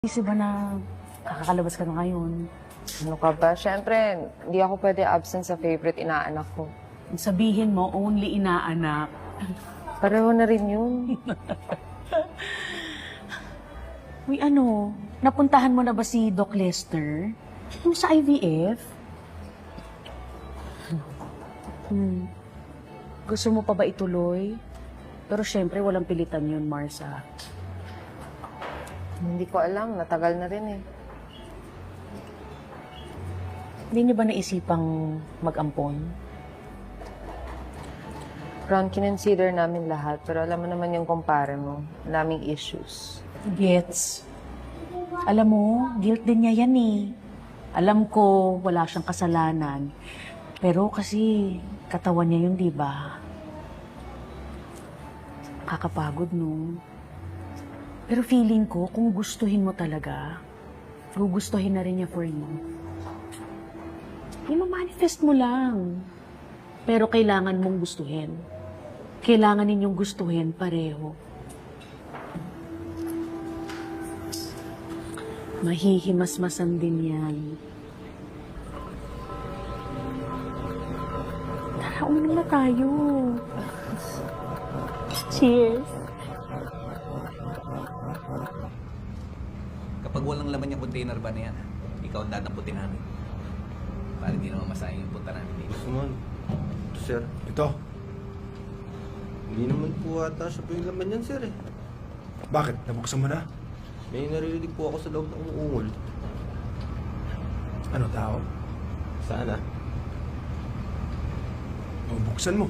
Isip ba na kakakalabas ka na ngayon? Ano ka ba? Siyempre, hindi ako pwede absent sa favorite inaanak ko. Sabihin mo, only inaanak. Pareho na rin yun. Uy, napuntahan mo na ba si Doc Lester? Yung sa IVF? Gusto mo pa ba ituloy? Pero syempre, walang pilitan yun, Marsa. Hindi ko alam. Matagal na rin eh. Hindi niyo ba naisipang mag-ampon? Ron, kinonsider namin lahat. Pero alam mo naman yung kumpare mo. Daming issues. Gets. Alam mo, guilt din niya yan eh. Alam ko, wala siyang kasalanan. Pero kasi, katawan niya yun, di ba? Kakapagod, no? Pero feeling ko, kung gustuhin mo talaga, gugustuhin na rin niya for you. I-manifest mo lang. Pero kailangan mong gustuhin. Kailangan ninyong gustuhin pareho. Mahihimas-masan din yan. Tara, uminom na tayo. Cheers! Kapag walang laman yung container ba na yan, ikaw ang dadamputin namin. Para hindi naman masayang yung punta namin dito. Simon, ito sir. Ito. Hindi naman po ata siya po yung laman yan, sir eh. Bakit? Nabuksan mo na? May naririnig po ako sa loob ng umuungol. Ano tao? Sana. O, buksan mo.